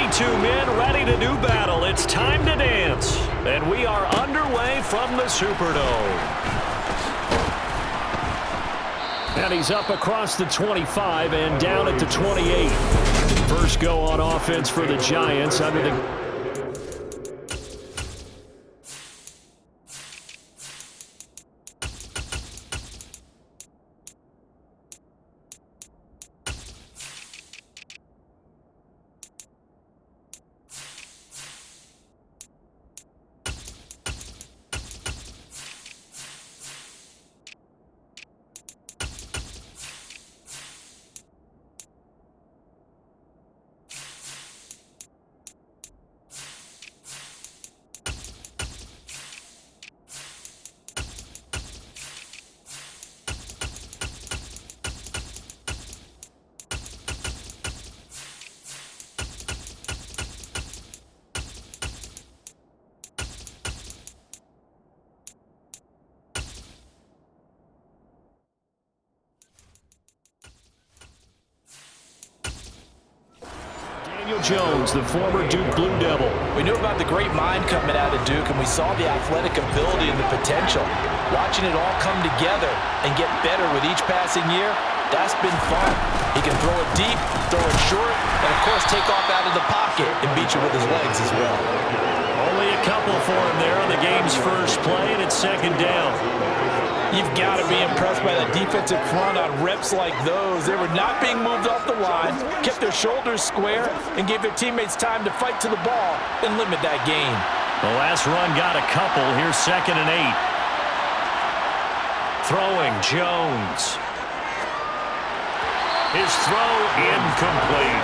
22 men ready to do battle. It's time to dance. And we are underway from the Superdome. And he's up across the 25 and down at the 28. First go on offense for the Giants under the... Jones, the former Duke Blue Devil. We knew about the great mind coming out of Duke, and we saw the athletic ability and the potential. Watching it all come together and get better with each passing year, that's been fun. He can throw it deep, throw it short, and of course take off out of the pocket and beat you with his legs as well. Only a couple for him there on the game's first play, and it's second down. You've got to be impressed by that defensive front on reps like those. They were not being moved off the line, kept their shoulders square, and gave their teammates time to fight to the ball and limit that gain. The last run got a couple. Here's 2nd and 8. Throwing, Jones. His throw incomplete.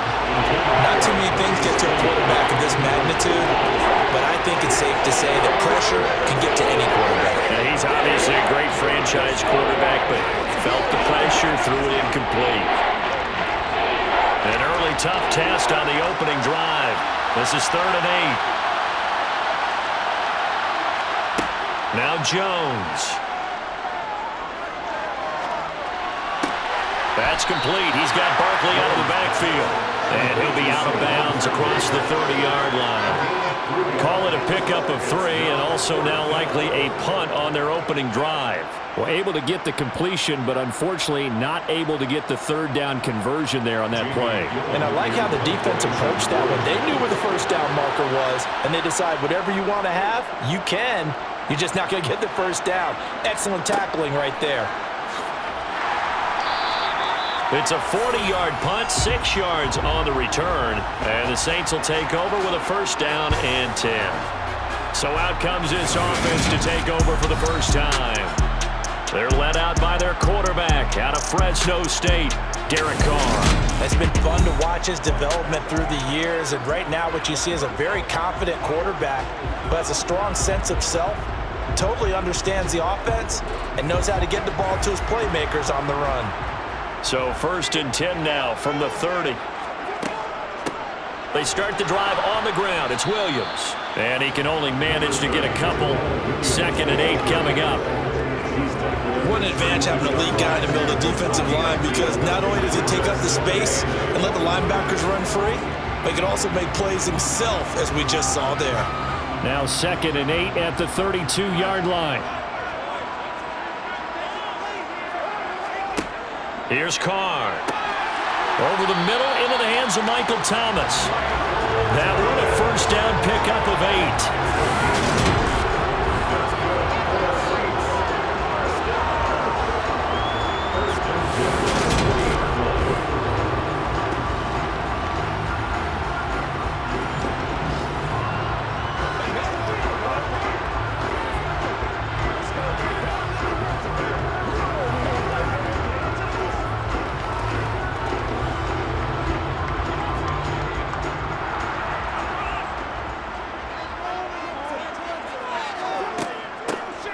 Not too many things get to a quarterback of this magnitude, but I think it's safe to say that pressure can get to any quarterback. Yeah, he's obviously a great franchise quarterback, but felt the pressure, threw it incomplete. An early tough test on the opening drive. This is 3rd and 8. Now Jones. That's complete. He's got Barkley out of the backfield. And he'll be out of bounds across the 30-yard line. Call it a pickup of 3, and also now likely a punt on their opening drive. Well, able to get the completion, but unfortunately not able to get the 3rd down conversion there on that play. And I like how the defense approached that one. They knew where the 1st down marker was, and they decide whatever you want to have, you can. You're just not going to get the 1st down. Excellent tackling right there. It's a 40-yard punt, 6 yards on the return, and the Saints will take over with a 1st down and 10. So out comes this offense to take over for the first time. They're led out by their quarterback out of Fresno State, Derek Carr. It's been fun to watch his development through the years, and right now what you see is a very confident quarterback who has a strong sense of self, totally understands the offense, and knows how to get the ball to his playmakers on the run. So 1st and 10 now from the 30. They start the drive on the ground. It's Williams. And he can only manage to get a couple. 2nd and 8 coming up. What an advantage having an elite guy to build a defensive line, because not only does he take up the space and let the linebackers run free, but he can also make plays himself, as we just saw there. Now 2nd and 8 at the 32-yard line. Here's Carr. Over the middle, into the hands of Michael Thomas. That one a 1st down pickup of 8.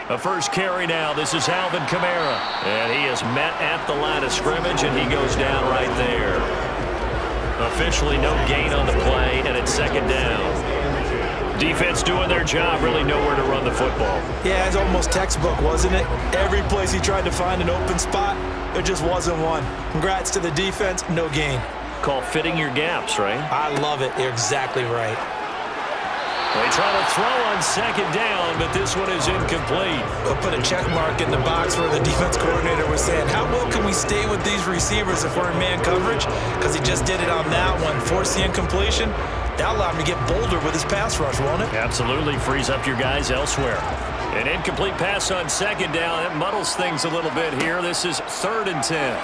A first carry now. This is Alvin Kamara. And he is met at the line of scrimmage, and he goes down right there. Officially no gain on the play, and it's 2nd down. Defense doing their job, really nowhere to run the football. Yeah, it's almost textbook, wasn't it? Every place he tried to find an open spot, there just wasn't one. Congrats to the defense, no gain. call fitting your gaps, right? I love it. You're exactly right. They try to throw on second down, but this one is incomplete. We'll put a check mark in the box where the defense coordinator was saying, how well can we stay with these receivers if we're in man coverage? Because he just did it on that one, forced the incompletion. That'll allow him to get bolder with his pass rush, won't it? Absolutely frees up your guys elsewhere. An incomplete pass on second down. That muddles things a little bit here. This is 3rd and 10.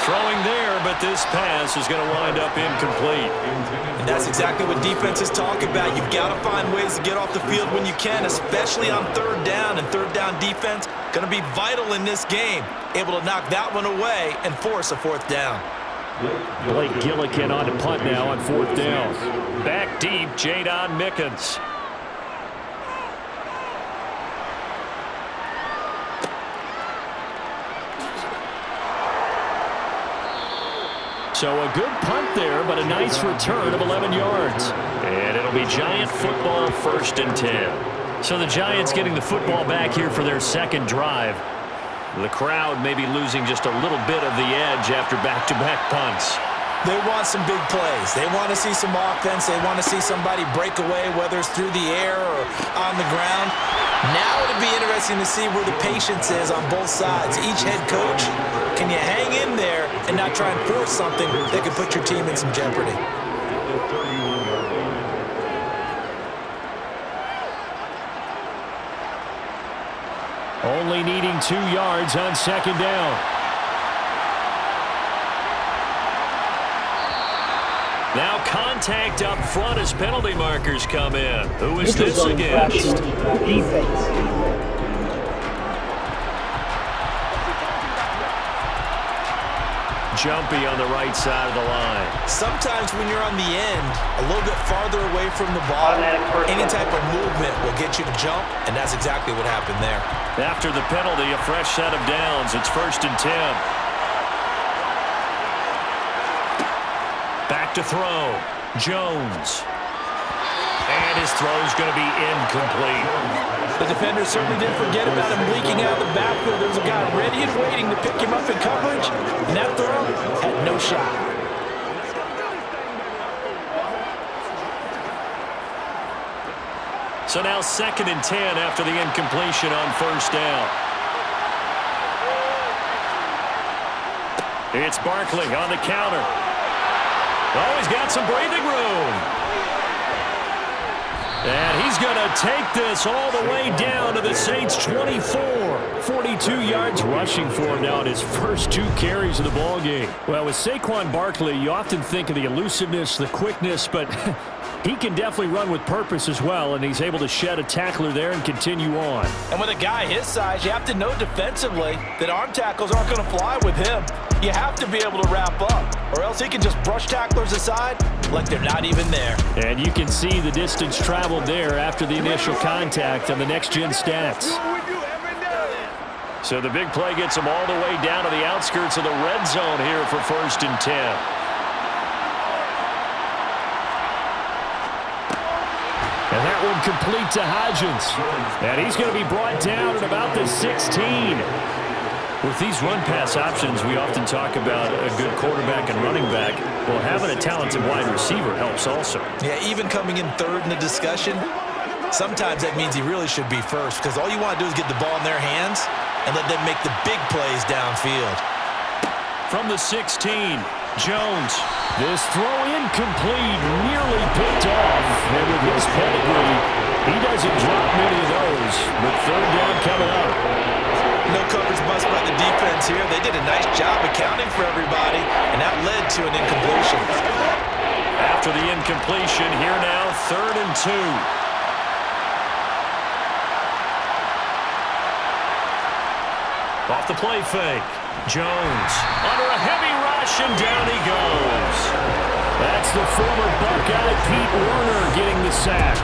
Throwing there, but this pass is going to wind up incomplete. And that's exactly what defenses talk about. You've got to find ways to get off the field when you can, especially on 3rd down. And 3rd down defense going to be vital in this game. Able to knock that one away and force a 4th down. Blake Gillikin on to punt now on 4th down. Back deep, Jadon Mickens. So a good punt there, but a nice return of 11 yards. And it'll be Giant football 1st and 10. So the Giants getting the football back here for their second drive. The crowd may be losing just a little bit of the edge after back-to-back punts. They want some big plays. They want to see some offense. They want to see somebody break away, whether it's through the air or on the ground. Now it'll be interesting to see where the patience is on both sides. Each head coach, can you hang in there and not try and force something that could put your team in some jeopardy? Only needing 2 yards on second down. Now contact up front as penalty markers come in. Who is this against? Jumpy on the right side of the line. Sometimes when you're on the end, a little bit farther away from the ball, any type of movement will get you to jump, and that's exactly what happened there. After the penalty, a fresh set of downs. It's 1st and 10. Back to throw. Jones. And his throw's going to be incomplete. The defender certainly didn't forget about him leaking out of the backfield. There was a guy ready and waiting to pick him up in coverage, and that throw had no shot. So now 2nd and 10 after the incompletion on 1st down. It's Barkley on the counter. Oh, he's got some breathing room. And he's going to take this all the way down to the Saints' 24. 42 yards rushing for him now in his first 2 carries of the ballgame. Well, with Saquon Barkley, you often think of the elusiveness, the quickness, but he can definitely run with purpose as well, and he's able to shed a tackler there and continue on. And with a guy his size, you have to know defensively that arm tackles aren't going to fly with him. You have to be able to wrap up, or else he can just brush tacklers aside like they're not even there. And you can see the distance traveled there after the initial contact on the next-gen stats. So the big play gets him all the way down to the outskirts of the red zone here for 1st and 10. And that one complete to Hodgins. And he's going to be brought down at about the 16. With these run-pass options, we often talk about a good quarterback and running back. Well, having a talented wide receiver helps also. Yeah, even coming in 3rd in the discussion, sometimes that means he really should be 1st, because all you want to do is get the ball in their hands and let them make the big plays downfield. From the 16, Jones. This throw incomplete, nearly picked off. And with his pedigree, he doesn't drop many of those. But 3rd down coming up. No coverage bust by the defense here. They did a nice job accounting for everybody, and that led to an incompletion. After the incompletion, here now, 3rd and 2. Off the play fake. Jones under a heavy rush, and down he goes. That's the former Buckeye Pete Werner getting the sack.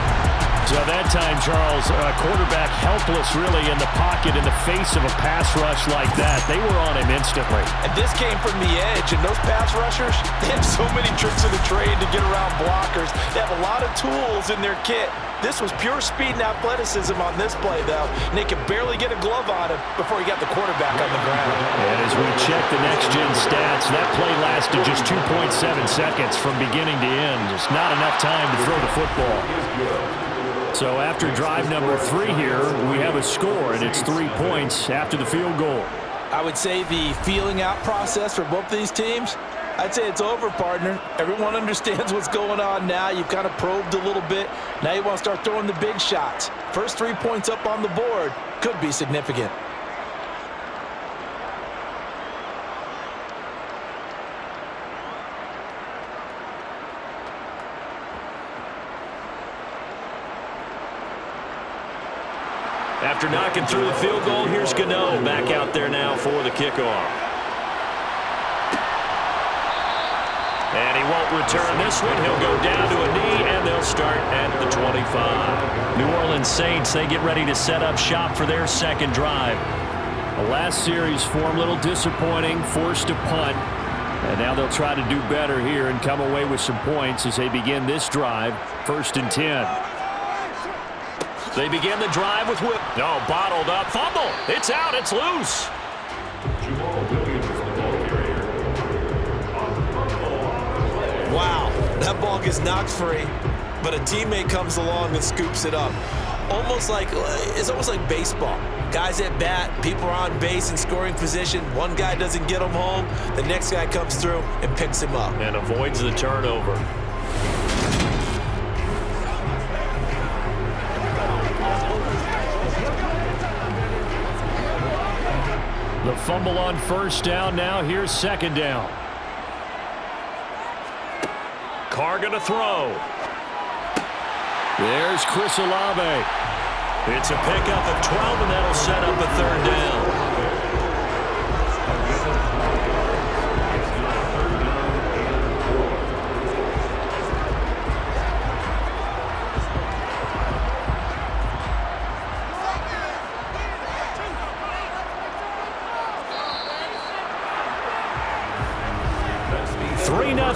So that time, Charles, quarterback helpless really in the pocket in the face of a pass rush like that. They were on him instantly. And this came from the edge, and those pass rushers, they have so many tricks of the trade to get around blockers. They have a lot of tools in their kit. This was pure speed and athleticism on this play, though, and they could barely get a glove on him before he got the quarterback on the ground. And as we check the next-gen stats, that play lasted just 2.7 seconds from beginning to end. Just not enough time to throw the football. So after drive number 3 here, we have a score, and it's 3 points after the field goal. I would say the feeling out process for both these teams, I'd say it's over, partner. Everyone understands what's going on now. You've kind of probed a little bit. Now you want to start throwing the big shots. First 3 points up on the board could be significant. After knocking through the field goal, here's Gano back out there now for the kickoff. And he won't return this one. He'll go down to a knee, and they'll start at the 25. New Orleans Saints, they get ready to set up shop for their second drive. The last series form a little disappointing, forced a punt. And now they'll try to do better here and come away with some points as they begin this drive, 1st and 10. They begin the drive with Will. No, bottled up. Fumble. It's out. It's loose. Wow, that ball gets knocked free, but a teammate comes along and scoops it up. It's almost like baseball. Guys at bat, people are on base in scoring position. One guy doesn't get him home. The next guy comes through and picks him up. And avoids the turnover. The fumble on 1st down. Now here's 2nd down. Carr gonna throw. There's Chris Olave. It's a pickup of 12, and that'll set up a 3rd down.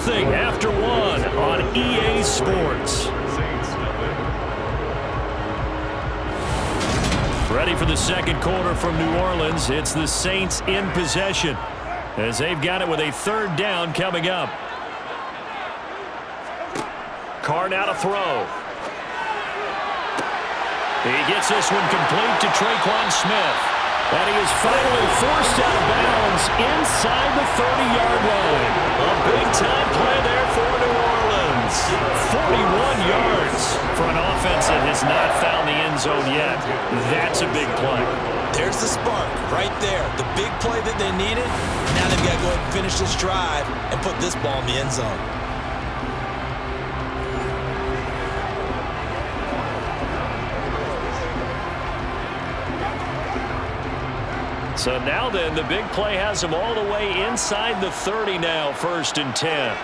After 1 on EA Sports. Ready for the second quarter from New Orleans. It's the Saints in possession as they've got it with a 3rd down coming up. Carr now to throw. He gets this one complete to Traquan Smith. And he is finally forced out of bounds inside the 30-yard line. A big-time play there for New Orleans. 41 yards for an offense that has not found the end zone yet. That's a big play. There's the spark right there. The big play that they needed. Now they've got to go ahead and finish this drive and put this ball in the end zone. So now then, the big play has them all the way inside the 30 now, 1st and 10.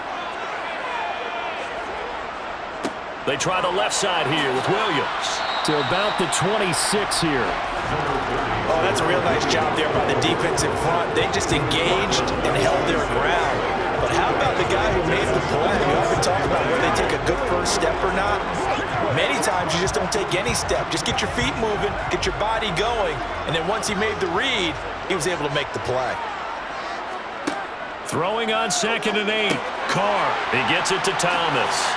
They try the left side here with Williams. To about the 26 here. Oh, that's a real nice job there by the defense in front. They just engaged and held their ground. But how about the guy who made the play? We often talk about whether they take a good first step or not. Many times you just don't take any step. Just get your feet moving, get your body going, and then once he made the read, he was able to make the play. Throwing on 2nd and 8. Carr. He gets it to Thomas.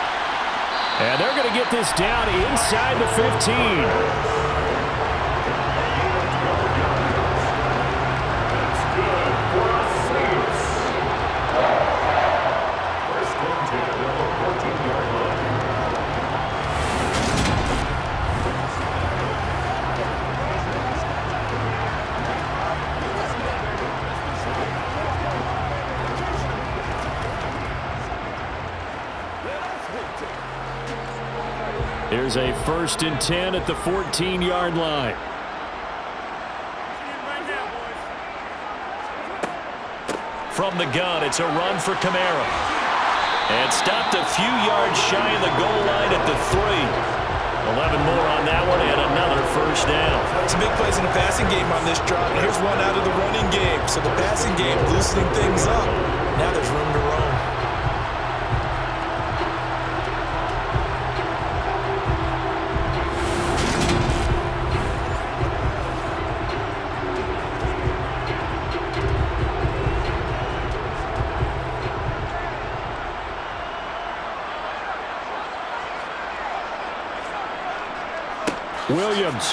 And they're going to get this down inside the 15. Here's a 1st and 10 at the 14-yard line. From the gun, it's a run for Kamara. And stopped a few yards shy of the goal line at the 3. 11 more on that one and another first down. Some big plays in the passing game on this drive. And here's one out of the running game. So the passing game loosening things up. Now there's room to roam. Williams.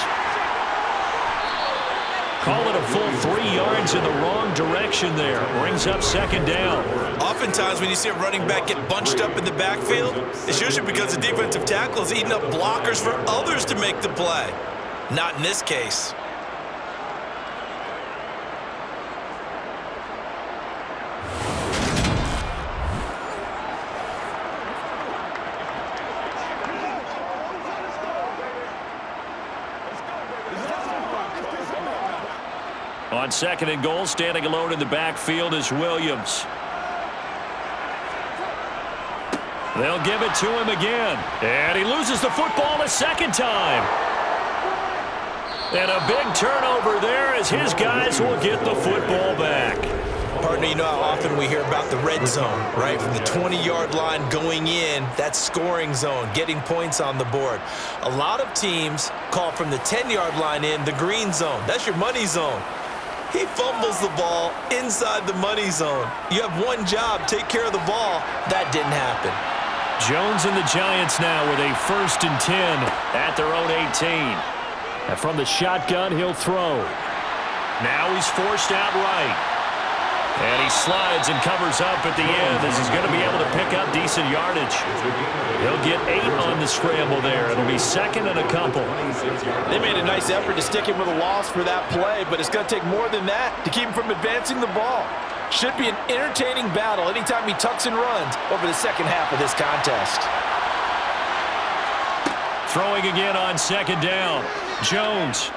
Call it a full 3 yards in the wrong direction there. Brings up second down. Oftentimes when you see a running back get bunched up in the backfield, it's usually because the defensive tackle is eating up blockers for others to make the play. Not in this case. On second and goal, standing alone in the backfield is Williams. They'll give it to him again. And he loses the football a second time. And a big turnover there as his guys will get the football back. Partner, you know how often we hear about the red zone, right? From the 20-yard line going in, that's scoring zone, getting points on the board. A lot of teams call from the 10-yard line in the green zone. That's your money zone. He fumbles the ball inside the money zone. You have one job, take care of the ball. That didn't happen. Jones and the Giants now with a 1st and 10 at their own 18. And from the shotgun, he'll throw. Now he's forced out right. And he slides and covers up at the end as he's going to be able to pick up decent yardage. He'll get 8 on the scramble there. It'll be second and a couple. They made a nice effort to stick him with a loss for that play, but it's going to take more than that to keep him from advancing the ball. Should be an entertaining battle anytime he tucks and runs over the second half of this contest. Throwing again on second down. Jones.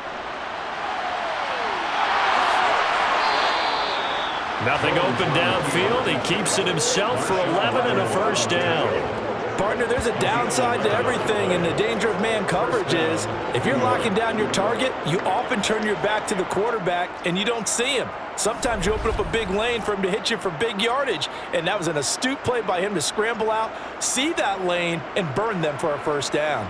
Nothing open downfield. He keeps it himself for 11 and a first down. Partner, there's a downside to everything, and the danger of man coverage is if you're locking down your target, you often turn your back to the quarterback and you don't see him. Sometimes you open up a big lane for him to hit you for big yardage, and that was an astute play by him to scramble out, see that lane, and burn them for a first down.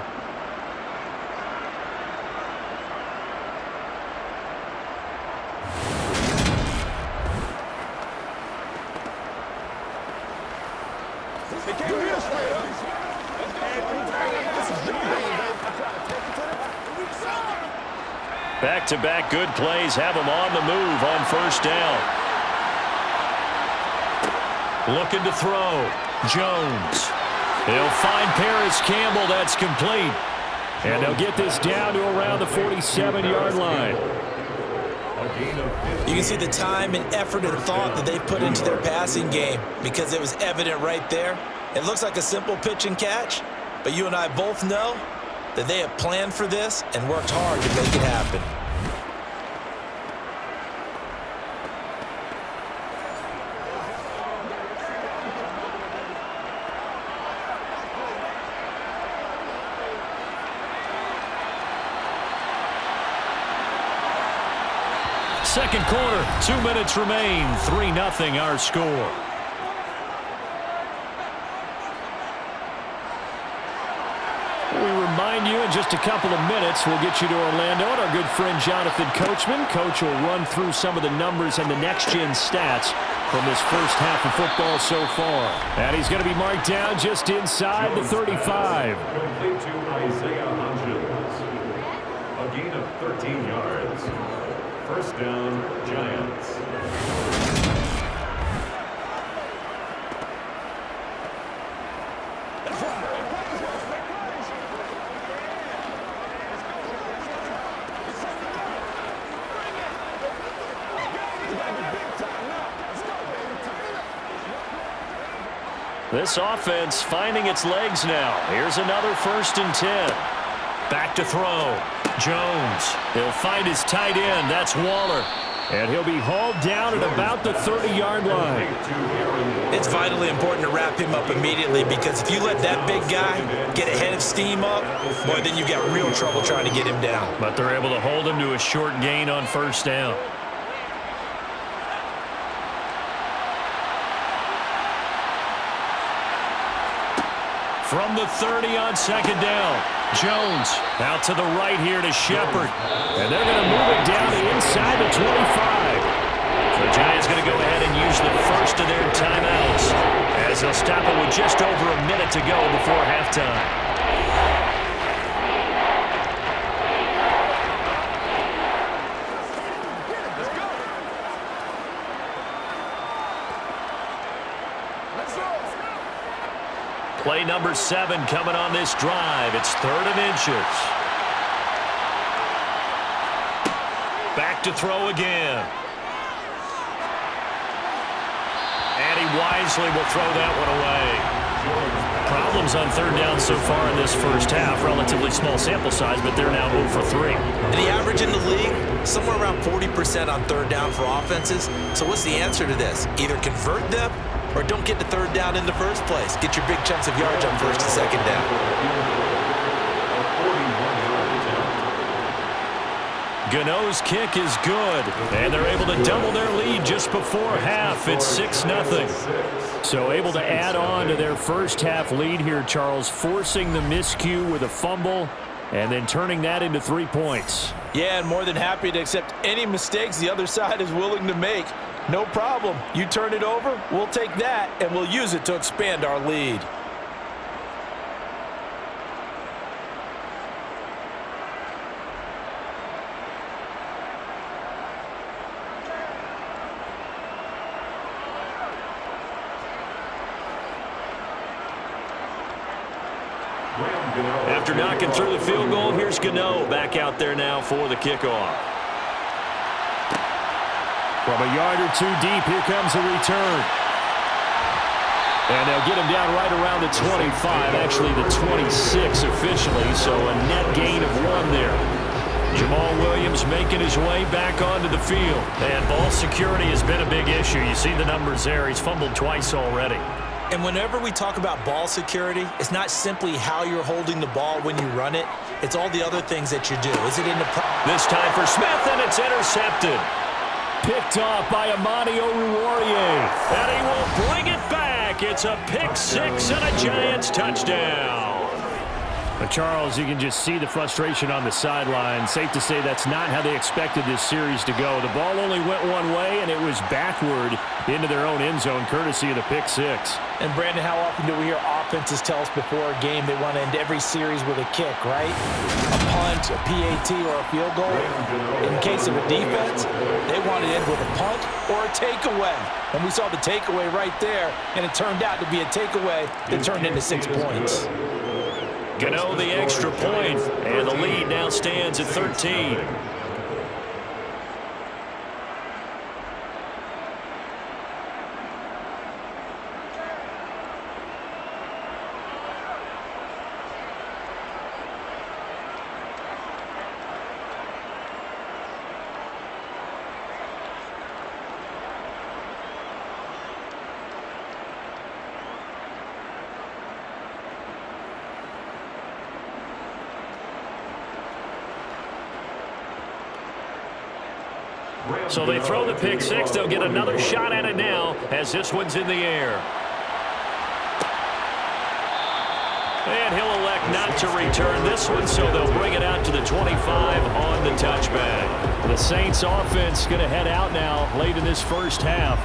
Back-to-back good plays have him on the move on first down. Looking to throw. Jones. He'll find Paris Campbell. That's complete. And they'll get this down to around the 47-yard line. You can see the time and effort and thought that they've put into their passing game because it was evident right there. It looks like a simple pitch and catch, but you and I both know that they have planned for this and worked hard to make it happen. Second quarter, 2 minutes remain. 3-0 our score. We remind you in just a couple of minutes we'll get you to Orlando and our good friend Jonathan Coachman. Coach will run through some of the numbers and the next-gen stats from this first half of football so far. And he's going to be marked down just inside the 35. Complete to Isaiah Hodgins. A gain of 13 yards. First down, Giants. This offense finding its legs now. Here's another 1st and 10. Back to throw. Jones. He'll find his tight end. That's Waller. And he'll be hauled down at about the 30-yard line. It's vitally important to wrap him up immediately, because if you let that big guy get a head of steam up, boy, then you've got real trouble trying to get him down. But they're able to hold him to a short gain on first down. From the 30 on second down. Jones out to the right here to Shepard. And they're going to move it down to inside the 25. The Giants going to go ahead and use the first of their timeouts as they'll stop it with just over a minute to go before halftime. Play number 7 coming on this drive. It's 3rd and inches. Back to throw again. And he wisely will throw that one away. Problems on 3rd down so far in this first half. Relatively small sample size, but they're now 0 for 3. And the average in the league, somewhere around 40% on 3rd down for offenses. So what's the answer to this? Either convert them or don't get to 3rd down in the first place. Get your big chunks of yards on 1st and 2nd down. Gano's kick is good, and they're able to double their lead just before half. It's 6-0. So able to add on to their first half lead here, Charles, forcing the miscue with a fumble and then turning that into 3 points. Yeah, and more than happy to accept any mistakes the other side is willing to make. No problem. You turn it over, we'll take that, and we'll use it to expand our lead. After knocking through the field goal, here's Gano back out there now for the kickoff. From a yard or 2 deep, here comes a return. And they'll get him down right around the 25, actually the 26 officially, so a net gain of 1 there. Jamal Williams making his way back onto the field. And ball security has been a big issue. You see the numbers there. He's fumbled twice already. And whenever we talk about ball security, it's not simply how you're holding the ball when you run it. It's all the other things that you do. Is it in the... This time for Smith, and it's intercepted. Picked off by Amani Oruwariye. And he will bring it back. It's a pick 6 and a Giants touchdown. But Charles, you can just see the frustration on the sideline. Safe to say that's not how they expected this series to go. The ball only went one way, and it was backward into their own end zone, courtesy of the pick 6. And, Brandon, how often do we hear offenses tell us before a game they want to end every series with a kick, right? A punt, a PAT, or a field goal. In case of a defense, they want to end with a punt or a takeaway. And we saw the takeaway right there, and it turned out to be a takeaway that turned into 6 points. Gano the extra point, and the lead now stands at 13. So they throw the pick 6. They'll get another shot at it now as this one's in the air. And he'll elect not to return this one, so they'll bring it out to the 25 on the touchback. The Saints offense going to head out now late in this first half.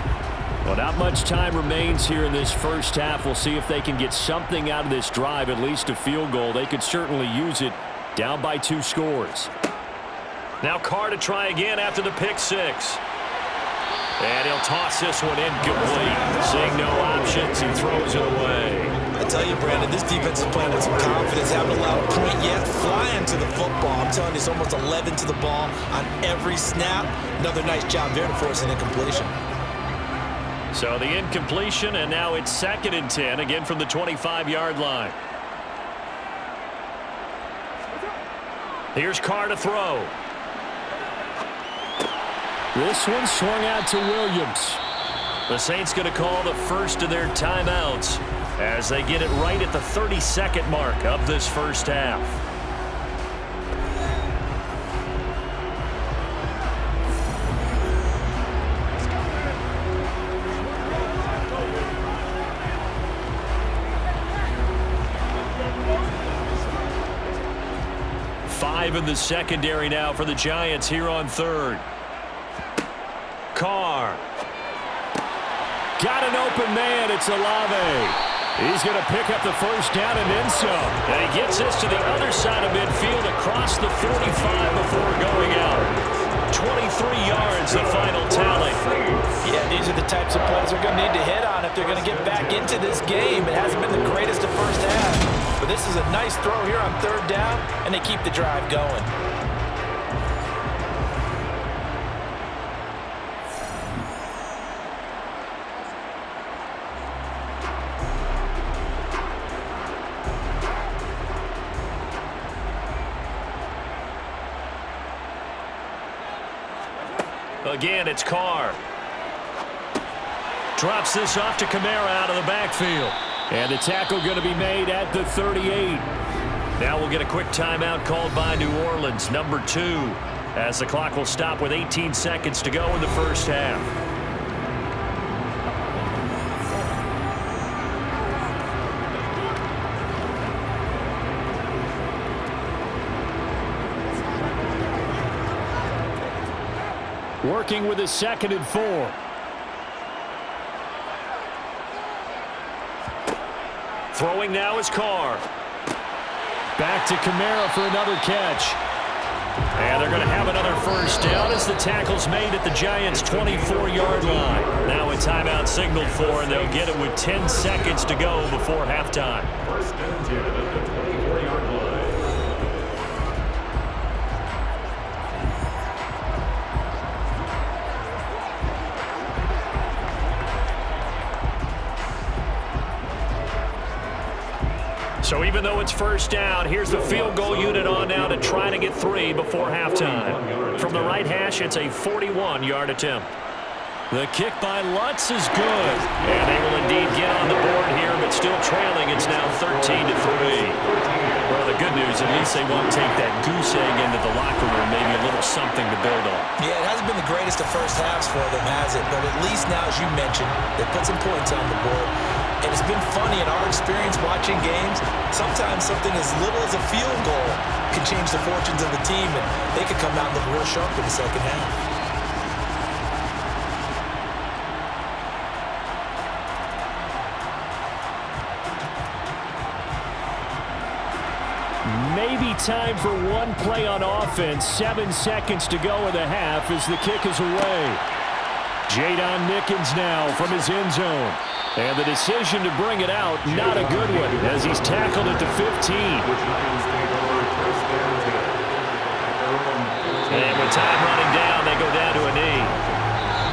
Well, not much time remains here in this first half. We'll see if they can get something out of this drive, at least a field goal. They could certainly use it down by 2 scores. Now Carr to try again after the pick 6. And he'll toss this one incomplete. Seeing no options, he throws it away. I tell you, Brandon, this defense is playing with some confidence. Haven't allowed a point yet. Flying to the football. I'm telling you, it's almost 11 to the ball on every snap. Another nice job there to force an incompletion. So the incompletion, and now it's 2nd and 10, again from the 25-yard line. Here's Carr to throw. This one swung out to Williams. The Saints going to call the first of their timeouts as they get it right at the 30-second mark of this first half. Five in the secondary now for the Giants here on third. Carr. Got an open man. It's Olave. He's going to pick up the first down and then some. And he gets this to the other side of midfield across the 45 before going out. 23 yards, the final tally. Yeah, these are the types of plays they're going to need to hit on if they're going to get back into this game. It hasn't been the greatest of first half, but this is a nice throw here on third down, and they keep the drive going. Again, it's Carr. Drops this off to Kamara out of the backfield. And the tackle going to be made at the 38. Now we'll get a quick timeout called by New Orleans, number 2, as the clock will stop with 18 seconds to go in the first half. Working with a 2nd and 4. Throwing now is Carr. Back to Kamara for another catch. And they're going to have another first down as the tackle's made at the Giants' 24-yard line. Now a timeout signaled for, and they'll get it with 10 seconds to go before halftime. First and 10 at the 24-yard line. So even though it's first down, here's the field goal unit on now to try to get 3 before halftime. From the right hash, it's a 41-yard attempt. The kick by Lutz is good. And they will indeed get on the board here, but still trailing. It's now 13-3. Well, the good news, at least they won't take that goose egg into the locker room. Maybe a little something to build on. Yeah, it hasn't been the greatest of first halves for them, has it? But at least now, as you mentioned, they put some points on the board. And it's been funny in our experience watching games. Sometimes something as little as a field goal can change the fortunes of the team, and they could come out and look real sharp in the second half. Maybe time for one play on offense. 7 seconds to go in the half as the kick is away. Jadon Nickens now from his end zone. And the decision to bring it out, not a good one, as he's tackled at the 15. And with time running down, they go down to a knee.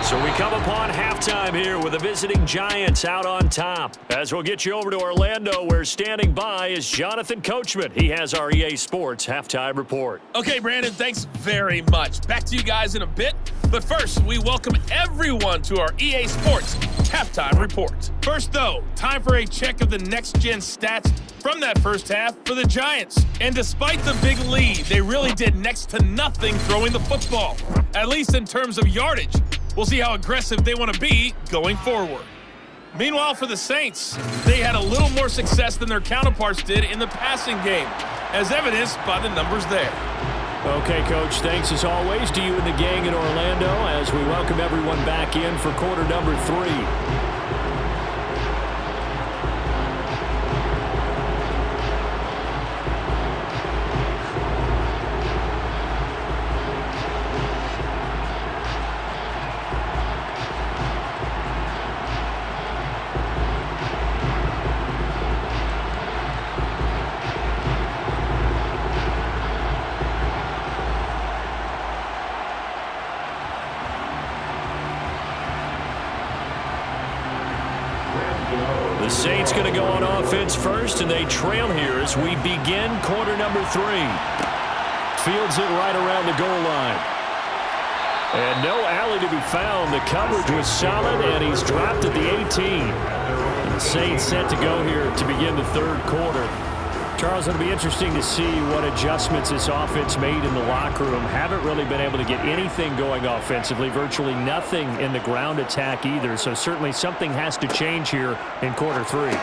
So we come upon halftime here with the visiting Giants out on top. As we'll get you over to Orlando, where standing by is Jonathan Coachman. He has our EA Sports halftime report. Okay, Brandon, thanks very much. Back to you guys in a bit. But first, we welcome everyone to our EA Sports halftime report. First, though, time for a check of the next-gen stats from that first half for the Giants. And despite the big lead, they really did next to nothing throwing the football, at least in terms of yardage. We'll see how aggressive they want to be going forward. Meanwhile, for the Saints, they had a little more success than their counterparts did in the passing game, as evidenced by the numbers there. Okay, Coach, thanks as always to you and the gang in Orlando as we welcome everyone back in for quarter number 3. The Saints going to go on offense first, and they trail here as we begin quarter number 3. Fields it right around the goal line. And no alley to be found. The coverage was solid, and he's dropped at the 18. And the Saints set to go here to begin the third quarter. Charles, it'll be interesting to see what adjustments this offense made in the locker room. Haven't really been able to get anything going offensively, virtually nothing in the ground attack either. So certainly something has to change here in quarter three.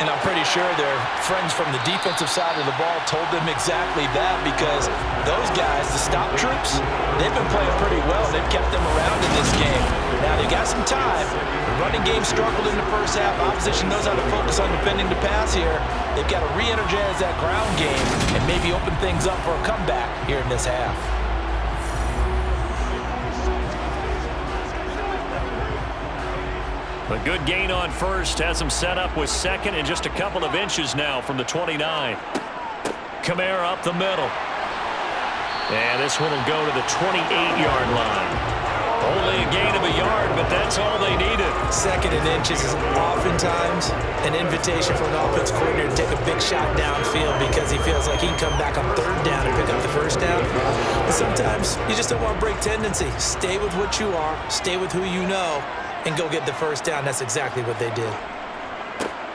And I'm pretty sure their friends from the defensive side of the ball told them exactly that, because those guys, the stop troops, they've been playing pretty well. They've kept them around in this game. Now, they've got some time. The running game struggled in the first half. Opposition knows how to focus on defending the pass here. They've got to re-energize that ground game and maybe open things up for a comeback here in this half. A good gain on first has him set up with second and just a couple of inches now from the 29. Kamara up the middle. And this one will go to the 28-yard line. Only a gain of a yard, but that's all they needed. Second and inches is oftentimes an invitation for an offense coordinator to take a big shot downfield because he feels like he can come back on third down and pick up the first down. But sometimes you just don't want to break tendency. Stay with what you are, stay with who you know, and go get the first down. That's exactly what they did.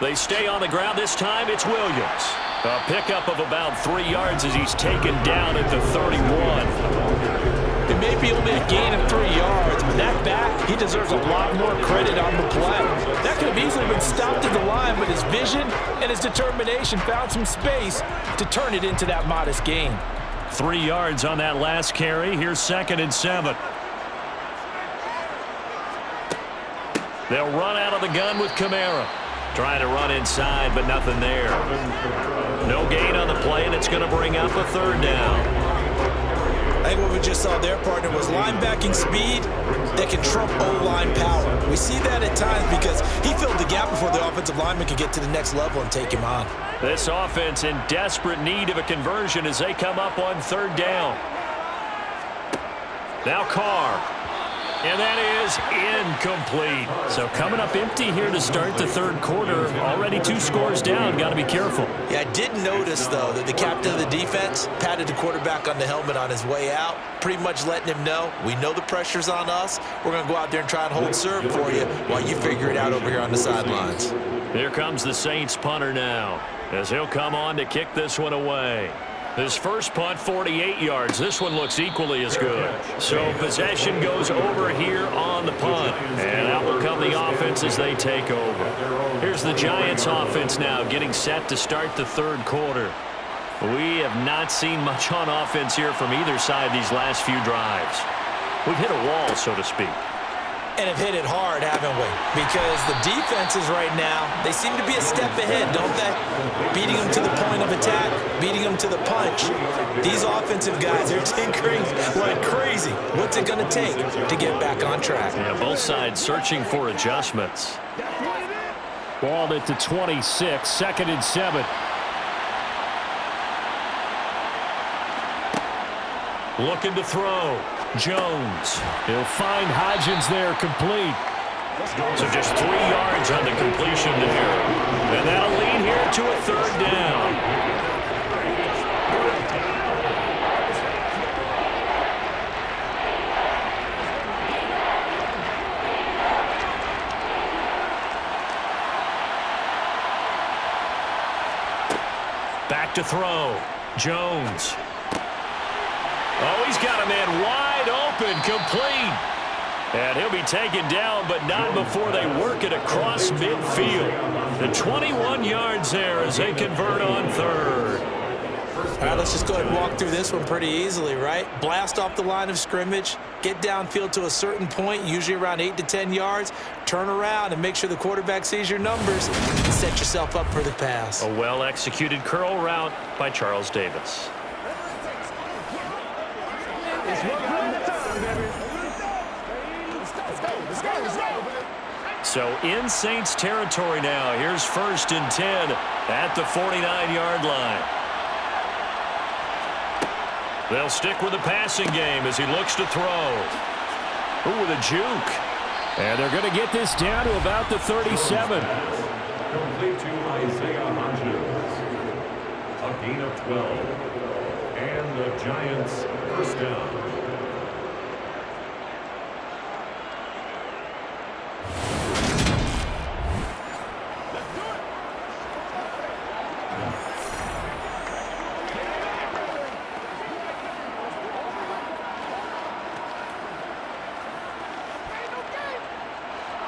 They stay on the ground this time. It's Williams. A pickup of about 3 yards as he's taken down at the 31. It may be only a gain of 3 yards, but that back, he deserves a lot more credit on the play. That could have easily been stopped at the line, but his vision and his determination found some space to turn it into that modest gain. 3 yards on that last carry. Here's 2nd and 7. They'll run out of the gun with Kamara. Trying to run inside, but nothing there. No gain on the play, and it's going to bring up a third down. I think what we just saw there, partner, was linebacking speed that can trump O-line power. We see that at times because he filled the gap before the offensive lineman could get to the next level and take him on. This offense in desperate need of a conversion as they come up on third down. Now Carr. And that is incomplete. So coming up empty here to start the third quarter. Already 2 scores down. Got to be careful. Yeah, I did notice, though, that the captain of the defense patted the quarterback on the helmet on his way out, pretty much letting him know, we know the pressure's on us. We're going to go out there and try and hold serve for you while you figure it out over here on the sidelines. Here comes the Saints punter now as he'll come on to kick this one away. His first punt, 48 yards. This one looks equally as good. So possession goes over here on the punt. And out will come the offense as they take over. Here's the Giants offense now getting set to start the third quarter. We have not seen much on offense here from either side these last few drives. We've hit a wall, so to speak. And have hit it hard, haven't we? Because the defenses right now, they seem to be a step ahead, don't they? Beating them to the point of attack, beating them to the punch. These offensive guys, they're tinkering like crazy. What's it going to take to get back on track? Yeah, both sides searching for adjustments. Ball at the 26, 2nd and 7. Looking to throw. Jones. He'll find Hodgins there complete. So just 3 yards on the completion there. And that'll lead here to a third down. Back to throw. Jones. Oh, he's got a man wide open, complete. And he'll be taken down, but not before they work it across midfield. The 21 yards there as they convert on third. All right, let's just go ahead and walk through this one pretty easily, right? Blast off the line of scrimmage, get downfield to a certain point, usually around 8 to 10 yards, turn around and make sure the quarterback sees your numbers and set yourself up for the pass. A well-executed curl route by Charles Davis. So in Saints territory now. Here's 1st and 10 at the 49-yard line. They'll stick with the passing game as he looks to throw. Ooh, with a juke. And they're going to get this down to about the 37. Complete to Isaiah Hodgins. A gain of 12. And the Giants first down.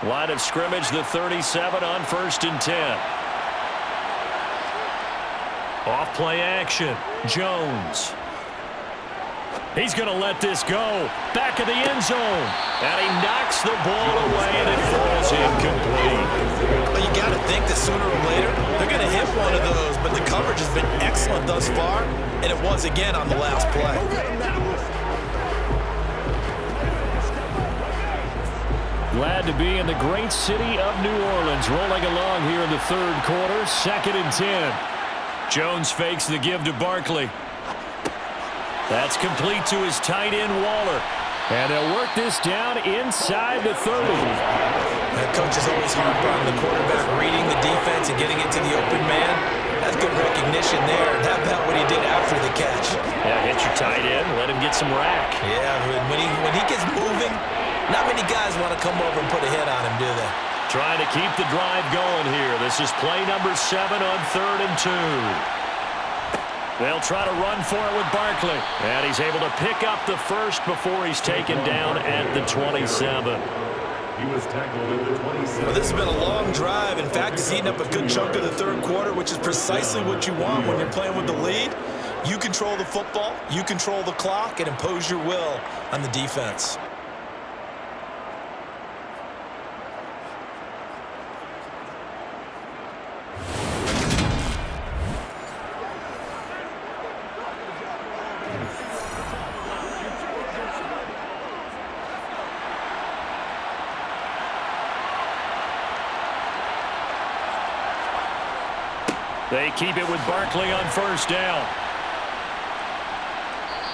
Line of scrimmage, the 37 on 1st and 10. Off play action. Jones. He's going to let this go. Back of the end zone. And he knocks the ball away, and it falls incomplete. Well, you got to think that sooner or later they're going to hit one of those, but the coverage has been excellent thus far, and it was again on the last play. Glad to be in the great city of New Orleans, rolling along here in the 3rd quarter, 2nd and 10. Jones fakes the give to Barkley. That's complete to his tight end, Waller. And they'll work this down inside the 30. The coach is always harped on the quarterback reading the defense and getting into the open man. That's good recognition there. And how about what he did after the catch? Yeah, hit your tight end, let him get some rack. Yeah, when he gets moving, not many guys want to come over and put a hit on him, do they? Trying to keep the drive going here. This is play number 7 on 3rd and 2. They'll try to run for it with Barkley. And he's able to pick up the first before he's taken down at the 27. He was tackled at the 27. Well, this has been a long drive. In fact, he's eaten up a good chunk of the 3rd quarter, which is precisely what you want when you're playing with the lead. You control the football, you control the clock, and impose your will on the defense. They keep it with Barkley on 1st down.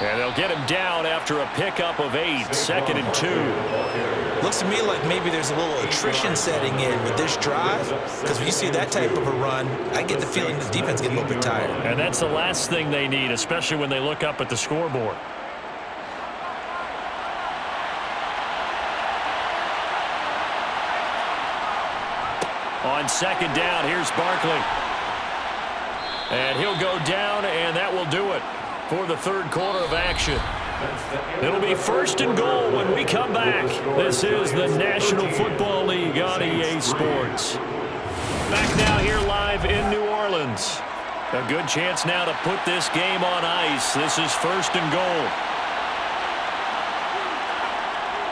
And they'll get him down after a pickup of 8, 2nd and 2. Looks to me like maybe there's a little attrition setting in with this drive, because when you see that type of a run, I get the feeling the defense gets a little bit tired. And that's the last thing they need, especially when they look up at the scoreboard. On 2nd down, here's Barkley. And he'll go down, and that will do it for the 3rd quarter of action. It'll be 1st and goal when we come back. This is the National Football League on EA Sports. Back now here live in New Orleans. A good chance now to put this game on ice. This is 1st and goal.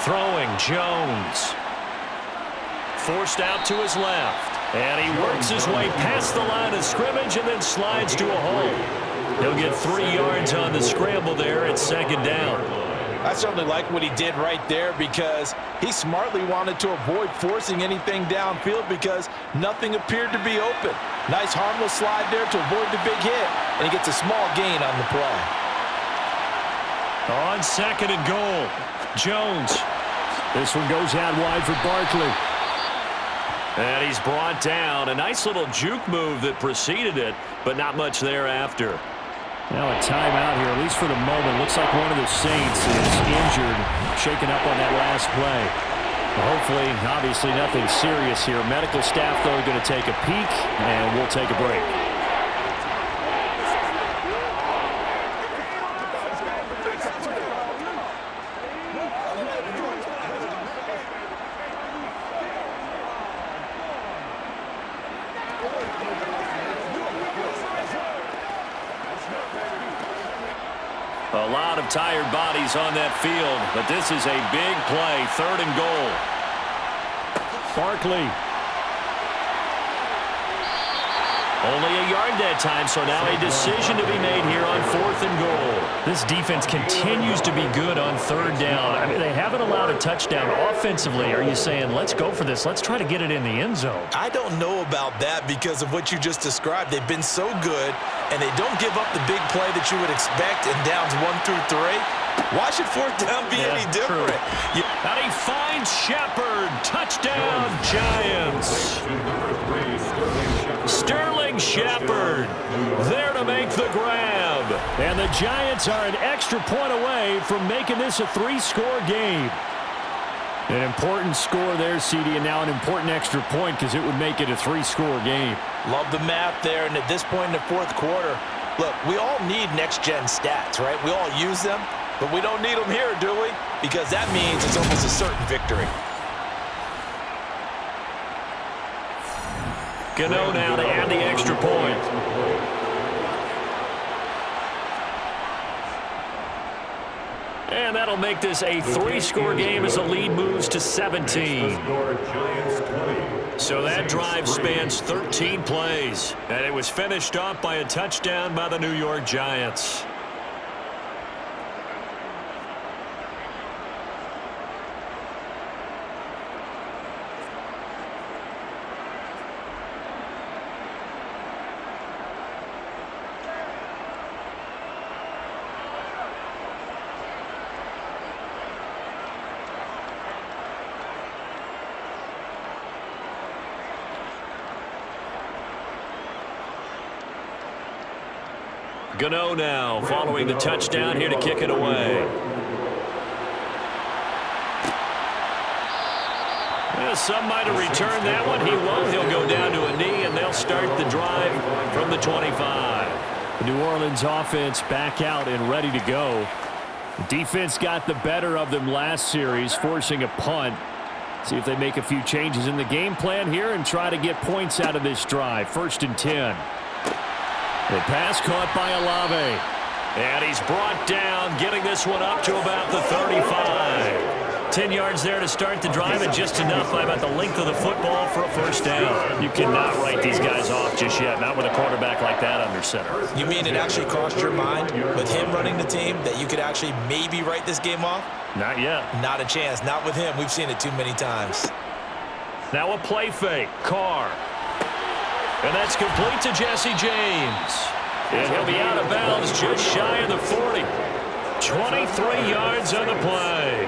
Throwing, Jones. Forced out to his left. And he works his way past the line of scrimmage and then slides to a hole. He'll get 3 yards on the scramble there at 2nd down. I certainly like what he did right there because he smartly wanted to avoid forcing anything downfield because nothing appeared to be open. Nice harmless slide there to avoid the big hit, and he gets a small gain on the play. On 2nd and goal, Jones. This one goes out wide for Barkley. And he's brought down. A nice little juke move that preceded it, but not much thereafter. Now a timeout here, at least for the moment. Looks like one of the Saints is injured, shaken up on that last play. Hopefully, obviously nothing serious here. Medical staff, though, are going to take a peek, and we'll take a break. A lot of tired bodies on that field, but this is a big play, 3rd and goal. Barkley. Only a yard that time, so now a decision to be made here on 4th and goal. This defense continues to be good on 3rd down. I mean, they haven't allowed a touchdown offensively. Are you saying, let's go for this? Let's try to get it in the end zone. I don't know about that because of what you just described. They've been so good, and they don't give up the big play that you would expect in downs 1 through 3. Why should 4th down be any different? And he finds Shepard. Touchdown, Giants. Sterling Shepard there to make the grab. And the Giants are an extra point away from making this a 3-score game. An important score there, CD, and now an important extra point because it would make it a 3-score game. Love the math there, and at this point in the 4th quarter, look, we all need next-gen stats, right? We all use them, but we don't need them here, do we? Because that means it's almost a certain victory. Gano now to add the extra point. And that'll make this a 3-score game as the lead moves to 17. So that drive spans 13 plays, and it was finished off by a touchdown by the New York Giants. Gano now following the touchdown here to kick it away. Well, some might have returned that one. He won't. He'll go down to a knee, and they'll start the drive from the 25. The New Orleans offense back out and ready to go. The defense got the better of them last series, forcing a punt. See if they make a few changes in the game plan here and try to get points out of this drive. 1st and 10. The pass caught by Olave. And he's brought down, getting this one up to about the 35. 10 yards there to start the drive, and just enough by about the length of the football for a first down. You cannot write these guys off just yet, not with a quarterback like that under center. You mean it actually crossed your mind with him running the team that you could actually maybe write this game off? Not yet. Not a chance. Not with him. We've seen it too many times. Now a play fake. Carr. And that's complete to Jesse James. And he'll be out of bounds just shy of the 40. 23 yards on the play.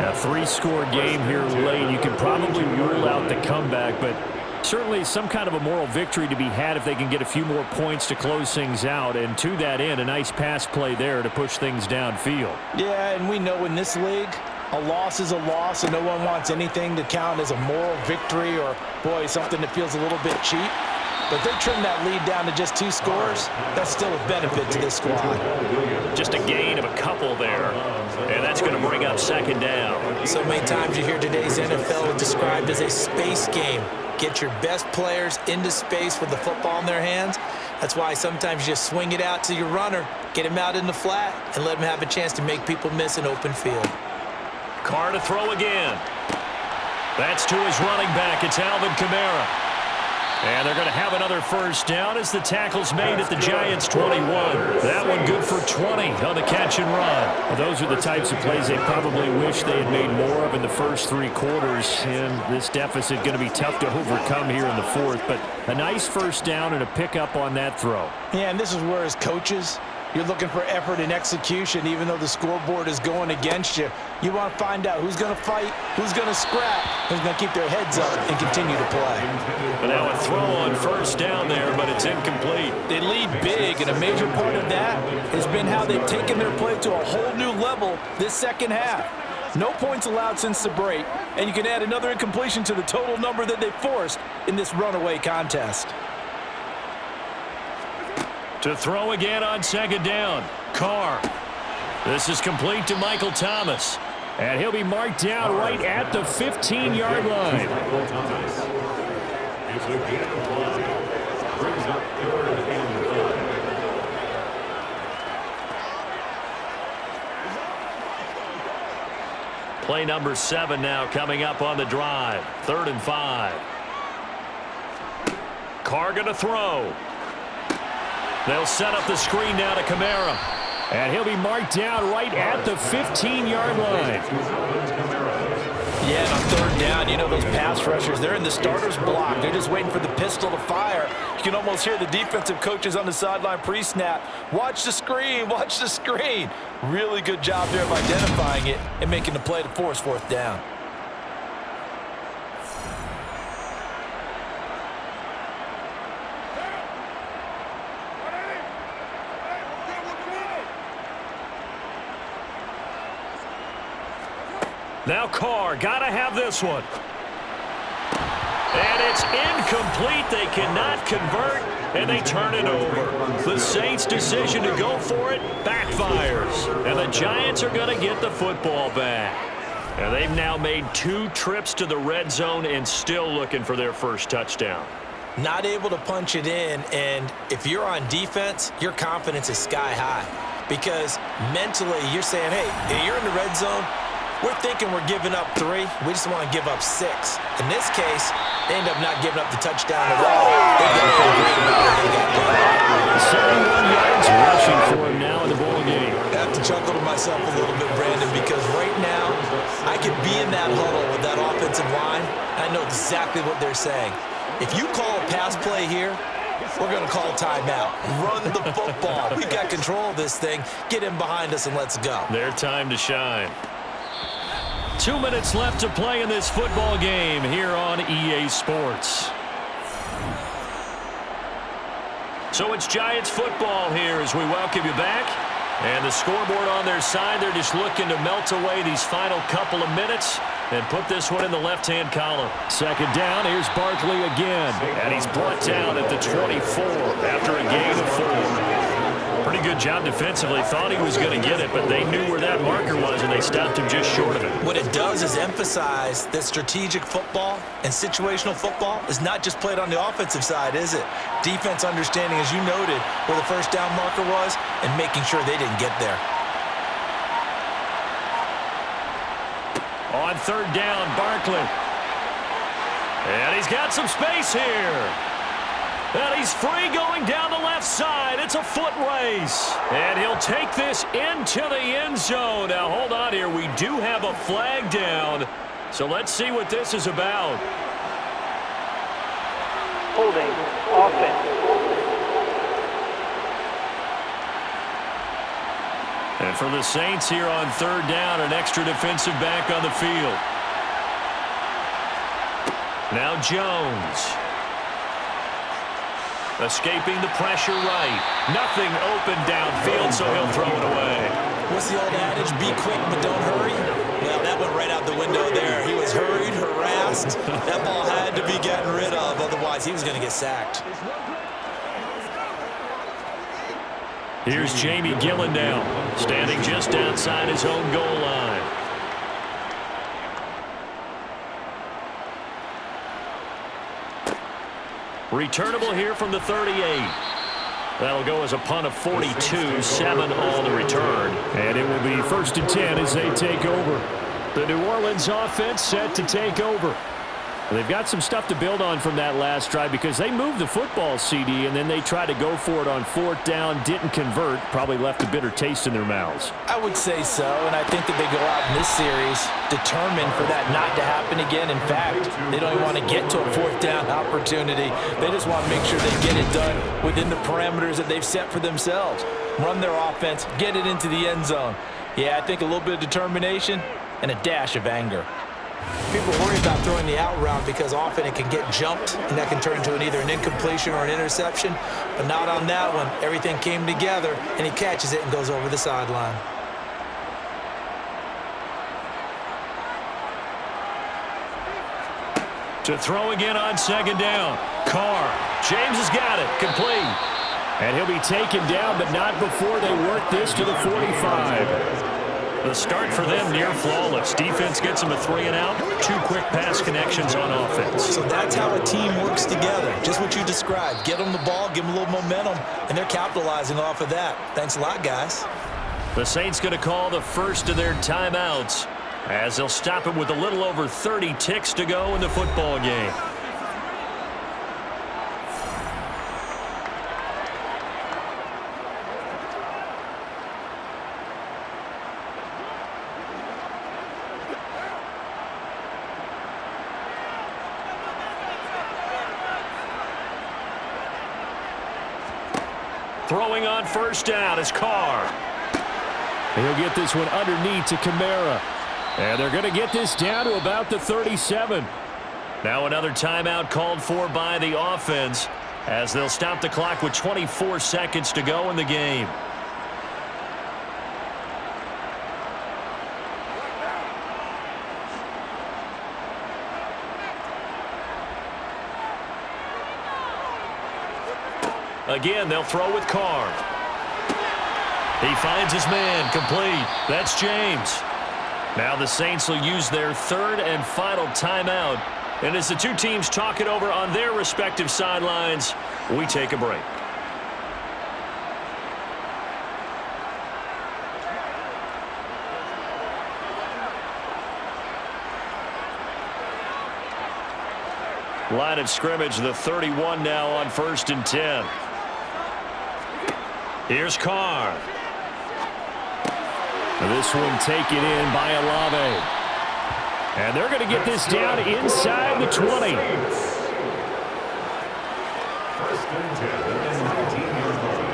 A 3-score game here late. You can probably rule out the comeback, but certainly some kind of a moral victory to be had if they can get a few more points to close things out. And to that end, a nice pass play there to push things downfield. Yeah, and we know in this league, a loss is a loss, and no one wants anything to count as a moral victory or, boy, something that feels a little bit cheap. But they trim that lead down to just 2 scores. That's still a benefit to this squad. Just a gain of a couple there. And that's going to bring up 2nd down. So many times you hear today's NFL described as a space game. Get your best players into space with the football in their hands. That's why sometimes you just swing it out to your runner, get him out in the flat, and let him have a chance to make people miss an open field. Carr to throw again. That's to his running back. It's Alvin Kamara. And they're going to have another first down as the tackle's made at the Giants' 21. That one good for 20 on the catch and run. Well, those are the types of plays they probably wish they had made more of in the first 3 quarters. And this deficit going to be tough to overcome here in the 4th. But a nice first down and a pickup on that throw. Yeah, and this is where as coaches, you're looking for effort and execution, even though the scoreboard is going against you. You want to find out who's going to fight, who's going to scrap, who's going to keep their heads up and continue to play. But now a throw on first down there, but it's incomplete. They lead big, and a major part of that has been how they've taken their play to a whole new level this second half. No points allowed since the break, and you can add another incompletion to the total number that they forced in this runaway contest. To throw again on 2nd down. Carr. This is complete to Michael Thomas. And he'll be marked down right at the 15-yard line. Play number 7 now coming up on the drive. 3rd and 5. Carr going to throw. They'll set up the screen now to Kamara. And he'll be marked down right at the 15-yard line. Yeah, and on 3rd down, you know those pass rushers, they're in the starter's block. They're just waiting for the pistol to fire. You can almost hear the defensive coaches on the sideline pre-snap. Watch the screen, watch the screen. Really good job there of identifying it and making the play to force 4th down. Now Carr, gotta have this one. And it's incomplete. They cannot convert, and they turn it over. The Saints' decision to go for it backfires. And the Giants are going to get the football back. And they've now made 2 trips to the red zone and still looking for their first touchdown. not able to punch it in, and if you're on defense, your confidence is sky high because mentally you're saying, hey, you're in the red zone. We're thinking we're giving up 3. We just want to give up 6. In this case, they end up not giving up the touchdown at all. They've got to feel great about what they got done. 71 yards rushing for him now in the ball game. I have to chuckle to myself a little bit, Brandon, because right now I could be in that huddle with that offensive line. I know exactly what they're saying. If you call a pass play here, we're going to call timeout. Run the football. We've got control of this thing. Get in behind us and let's go. Their time to shine. 2 minutes left to play in this football game here on EA Sports. So it's Giants football here as we welcome you back. And the scoreboard on their side, they're just looking to melt away these final couple of minutes and put this one in the left-hand column. Second down, here's Barkley again. And he's brought down at the 24 after a gain of 4. Pretty good job defensively. Thought he was going to get it, but they knew where that marker was, and they stopped him just short of it. What it does is emphasize that strategic football and situational football is not just played on the offensive side, is it? Defense understanding, as you noted, where the first down marker was and making sure they didn't get there. On third down, Barkley. And he's got some space here. And he's free going down the left side. It's a foot race. And he'll take this into the end zone. Now, hold on here. We do have a flag down. So let's see what this is about. Holding offense. And for the Saints here on third down, an extra defensive back on the field. Now Jones. Escaping the pressure right. Nothing open downfield, so he'll throw it away. What's the old adage? Be quick, but don't hurry. Well, that went right out the window there. He was hurried, harassed. That ball had to be gotten rid of. Otherwise, he was going to get sacked. Here's Jamie Gillen now, standing just outside his own goal line. Returnable here from the 38. That'll go as a punt of 42, 7 on the return. And it will be 1st and 10 as they take over. The New Orleans offense set to take over. They've got some stuff to build on from that last drive because they moved the football, CD, and then they tried to go for it on 4th down, didn't convert, probably left a bitter taste in their mouths. I would say so, and I think that they go out in this series determined for that not to happen again. In fact, they don't even want to get to a 4th down opportunity. They just want to make sure they get it done within the parameters that they've set for themselves. Run their offense, get it into the end zone. Yeah, I think a little bit of determination and a dash of anger. People worry about throwing the out route because often it can get jumped, and that can turn into either an incompletion or an interception. But not on that one. Everything came together, and he catches it and goes over the sideline. To throw again on 2nd down. Carr. James has got it. Complete. And he'll be taken down, but not before they work this to the 45. The start for them near flawless. Defense gets them a 3 and out. 2 quick pass connections on offense. So that's how a team works together. Just what you described. Get them the ball, give them a little momentum, and they're capitalizing off of that. Thanks a lot, guys. The Saints going to call the first of their timeouts as they'll stop it with a little over 30 ticks to go in the football game. Throwing on 1st down is Carr. He'll get this one underneath to Kamara. And they're going to get this down to about the 37. Now another timeout called for by the offense as they'll stop the clock with 24 seconds to go in the game. Again, they'll throw with Carr. He finds his man, complete. That's James. Now the Saints will use their 3rd and final timeout And as the two teams talk it over on their respective sidelines, we take a break. Line of scrimmage, the 31 now on 1st and 10. Here's Carr. This one taken in by Olave. And they're going to get this down inside the 20. First and 10 and 19-yard line.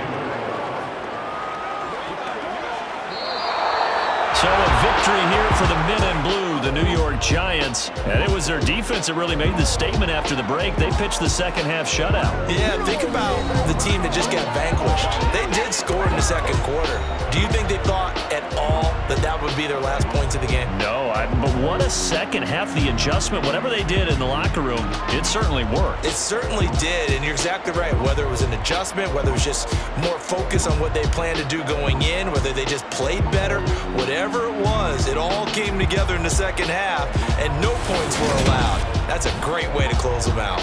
So a victory here for the men in blue, the New York Giants. And it was their defense that really made the statement after the break. They pitched the second half shutout. Yeah, think about the team that just got vanquished. They did score in the second quarter. Do you think they thought at all that that would be their last points of the game? No, but what a second half, the adjustment, whatever they did in the locker room, it certainly worked. It certainly did, and you're exactly right. Whether it was an adjustment, whether it was just more focus on what they planned to do going in, whether they just played better, whatever it was, it all came together in the second half, and no points were allowed. That's a great way to close them out.